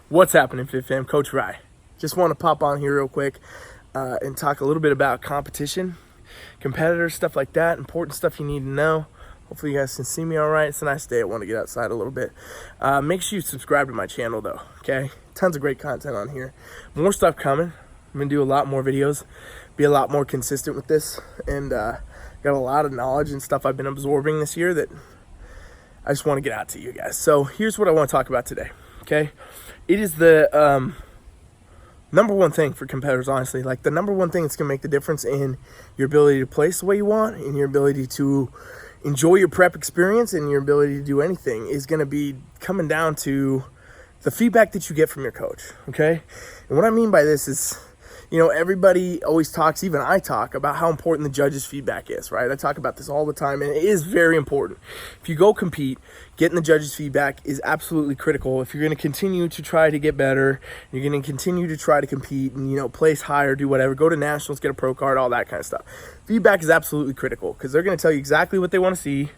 What's happening, Fit Fam? Coach Rye. Just want to pop on here real quick and talk a little bit about competition, competitors, stuff like that, important stuff you need to know. Hopefully you guys can see me all right. It's a nice day. I want to get outside a little bit. Make sure you subscribe to my channel though, okay? Tons of great content on here. More stuff coming. I'm going to do a lot more videos, be a lot more consistent with this, and got a lot of knowledge and stuff I've been absorbing this year that I just want to get out to you guys. So here's what I want to talk about today, okay? It is the number one thing for competitors, honestly. Like the number one thing that's going to make the difference in your ability to place the way you want, and your ability to enjoy your prep experience, and your ability to do anything is going to be coming down to the feedback that you get from your coach, okay? And what I mean by this is, you know, everybody always talks, even I talk, about how important the judges' feedback is, right? I talk about this all the time, and it is very important. If you go compete, getting the judges' feedback is absolutely critical. If you're going to continue to try to get better, you're going to continue to try to compete and, you know, place higher, do whatever, go to nationals, get a pro card, all that kind of stuff. Feedback is absolutely critical because they're going to tell you exactly what they want to see.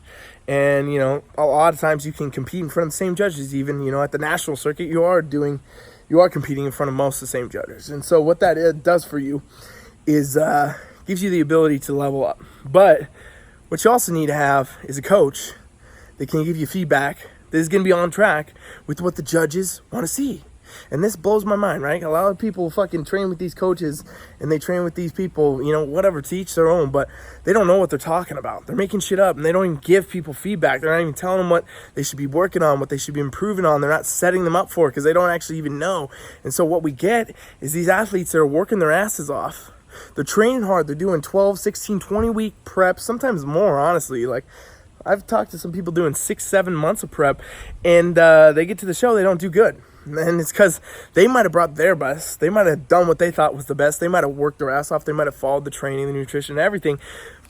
And, you know, a lot of times you can compete in front of the same judges even, you know, at the national circuit, you are competing in front of most of the same judges. And so what that does for you is gives you the ability to level up. But what you also need to have is a coach that can give you feedback that is going to be on track with what the judges want to see. And this blows my mind, right? A lot of people fucking train with these coaches and they train with these people, you know, whatever, to each their own, but they don't know what they're talking about. They're making shit up and they don't even give people feedback. They're not even telling them what they should be working on, what they should be improving on. They're not setting them up for it because they don't actually even know. And so what we get is these athletes that are working their asses off. They're training hard. They're doing 12, 16, 20 week prep, sometimes more, honestly. Like, I've talked to some people doing 6-7 months of prep, and they get to the show, they don't do good. And it's because they might have brought their best. They might have done what they thought was the best. They might have worked their ass off. They might have followed the training, the nutrition, and everything.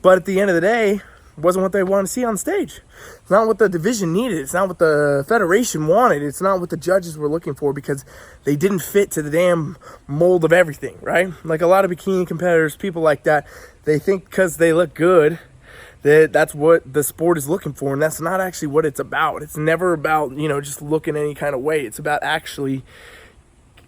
But at the end of the day, it wasn't what they wanted to see on stage. It's not what the division needed. It's not what the federation wanted. It's not what the judges were looking for because they didn't fit to the damn mold of everything, right? Like a lot of bikini competitors, people like that, they think because they look good, that's what the sport is looking for, and that's not actually what it's about. It's never about, you know, just looking any kind of way. It's about actually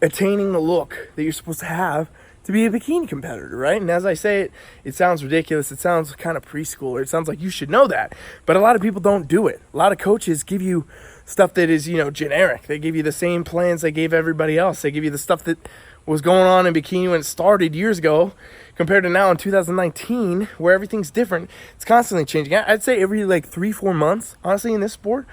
attaining the look that you're supposed to have to be a bikini competitor, right? And as I say it, it sounds ridiculous. It sounds kind of preschooler. It sounds like you should know that, but a lot of people don't do it. A lot of coaches give you stuff that is, you know, generic. They give you the same plans they gave everybody else. They give you the stuff that was going on in bikini when it started years ago compared to now in 2019 where everything's different. It's constantly changing. I'd say every like 3-4 months, honestly, in this sport,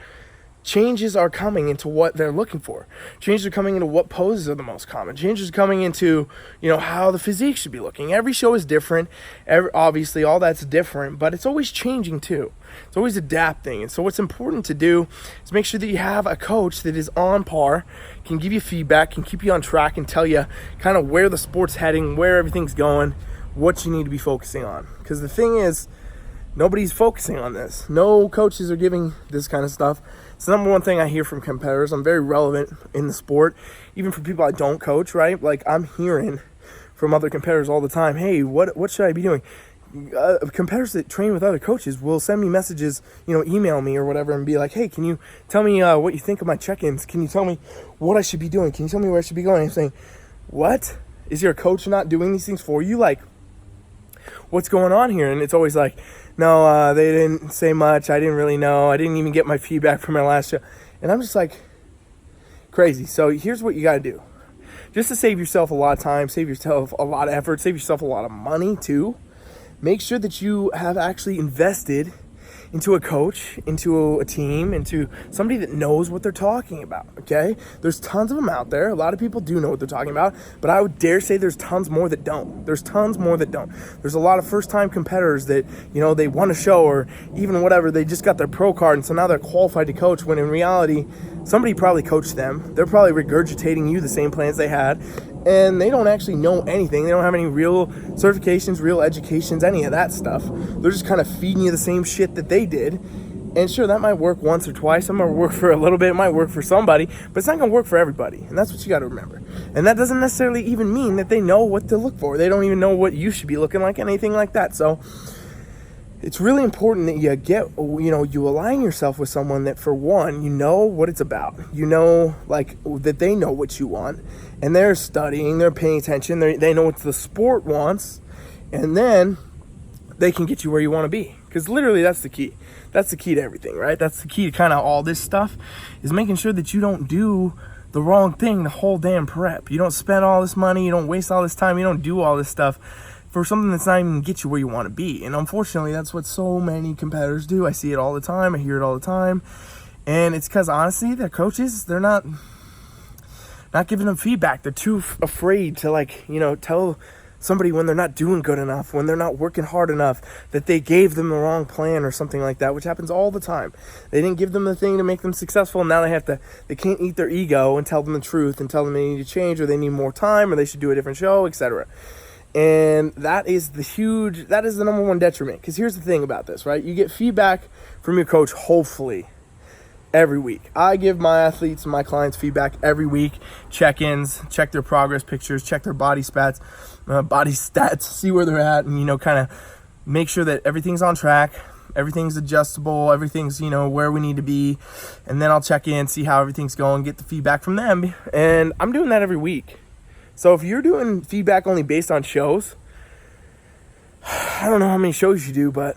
changes are coming into what they're looking for. Changes are coming into what poses are the most common. Changes are coming into, you know, how the physique should be looking. Every show is different. Obviously, all that's different, but it's always changing too. It's always adapting. And so what's important to do is make sure that you have a coach that is on par, can give you feedback, can keep you on track, and tell you kind of where the sport's heading, where everything's going, what you need to be focusing on. Because the thing is, nobody's focusing on this. No coaches are giving this kind of stuff. It's the number one thing I hear from competitors. I'm very relevant in the sport, even for people I don't coach, right? Like, I'm hearing from other competitors all the time, hey, what should I be doing? Competitors that train with other coaches will send me messages, you know, email me or whatever, and be like, hey, can you tell me what you think of my check-ins? Can you tell me what I should be doing? Can you tell me where I should be going? I'm saying, what? Is your coach not doing these things for you? Like, what's going on here? And it's always like, no, they didn't say much. I didn't really know. I didn't even get my feedback from my last show. And I'm just like, crazy. So here's what you got to do. Just to save yourself a lot of time, save yourself a lot of effort, save yourself a lot of money too, make sure that you have actually invested into a coach, into a team, into somebody that knows what they're talking about, okay? There's tons of them out there. A lot of people do know what they're talking about, but I would dare say there's tons more that don't. There's tons more that don't. There's a lot of first-time competitors that, you know, they won a show or even whatever, they just got their pro card, and so now they're qualified to coach, when in reality, somebody probably coached them. They're probably regurgitating you the same plans they had, and they don't actually know anything. They don't have any real certifications, real educations, any of that stuff. They're just kind of feeding you the same shit that they did. And sure, that might work once or twice. It might work for a little bit. It might work for somebody, but it's not going to work for everybody. And that's what you got to remember. And that doesn't necessarily even mean that they know what to look for. They don't even know what you should be looking like, anything like that. So it's really important that you get, you align yourself with someone that, for one, you know what it's about. You know, like, that they know what you want, and they're studying, they're paying attention, they know what the sport wants, and then they can get you where you want to be. Because literally that's the key. That's the key to everything, right? That's the key to kind of all this stuff, is making sure that you don't do the wrong thing the whole damn prep. You don't spend all this money, you don't waste all this time, you don't do all this stuff for something that's not even gonna get you where you want to be. And unfortunately, that's what so many competitors do. I see it all the time, I hear it all the time, and it's because honestly, their coaches, they're not giving them feedback. They're too afraid to, like, tell somebody when they're not doing good enough, when they're not working hard enough, that they gave them the wrong plan or something like that, which happens all the time. They didn't give them the thing to make them successful, and now they can't eat their ego and tell them the truth and tell them they need to change, or they need more time, or they should do a different show, etc. And that is the number one detriment. Because here's the thing about this, right? You get feedback from your coach, hopefully, every week. I give my athletes and my clients feedback every week, check-ins, check their progress pictures, check their body stats, see where they're at, and kind of make sure that everything's on track, everything's adjustable, everything's where we need to be. And then I'll check in, see how everything's going, get the feedback from them, and I'm doing that every week. So if you're doing feedback only based on shows, I don't know how many shows you do, but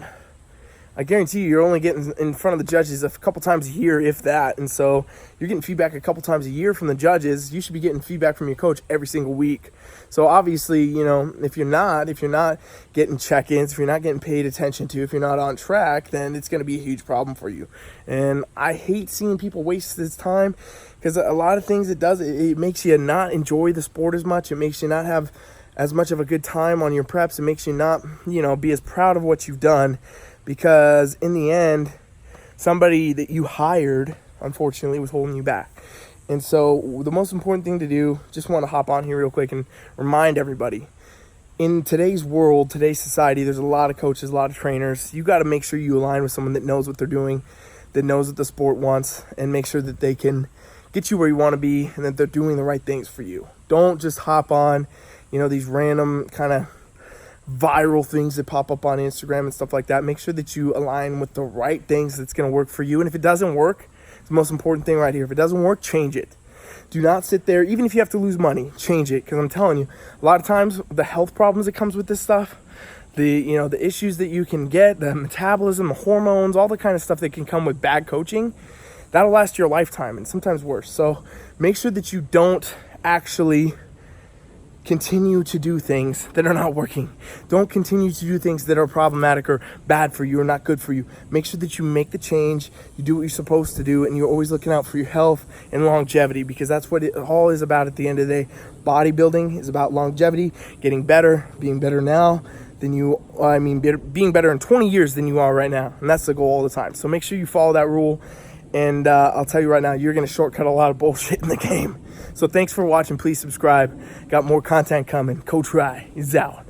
I guarantee you're only getting in front of the judges a couple times a year, if that. And so you're getting feedback a couple times a year from the judges. You should be getting feedback from your coach every single week. So obviously, if you're not getting check-ins, if you're not getting paid attention to, if you're not on track, then it's going to be a huge problem for you. And I hate seeing people waste this time, because a lot of things it makes you not enjoy the sport as much. It makes you not have as much of a good time on your preps. It makes you not, be as proud of what you've done. Because in the end, somebody that you hired, unfortunately, was holding you back. And so the most important thing to do, just want to hop on here real quick and remind everybody, in today's world, today's society, there's a lot of coaches, a lot of trainers. You got to make sure you align with someone that knows what they're doing, that knows what the sport wants, and make sure that they can get you where you want to be, and that they're doing the right things for you. Don't just hop on, these random kind of viral things that pop up on Instagram and stuff like that. Make sure that you align with the right things that's going to work for you. And if it doesn't work, it's the most important thing right here. If it doesn't work, change it. Do not sit there, even if you have to lose money, change it. Because I'm telling you, a lot of times the health problems that comes with this stuff, the issues that you can get, the metabolism, the hormones, all the kind of stuff that can come with bad coaching, that'll last your lifetime, and sometimes worse. So make sure that you don't actually continue to do things that are not working. Don't continue to do things that are problematic or bad for you or not good for you. Make sure that you make the change, you do what you're supposed to do, and you're always looking out for your health and longevity, because that's what it all is about at the end of the day. Bodybuilding is about longevity, getting better, being better now than being better in 20 years than you are right now. And that's the goal all the time. So make sure you follow that rule. And I'll tell you right now, you're going to shortcut a lot of bullshit in the game. So thanks for watching. Please subscribe. Got more content coming. Coach Rye is out.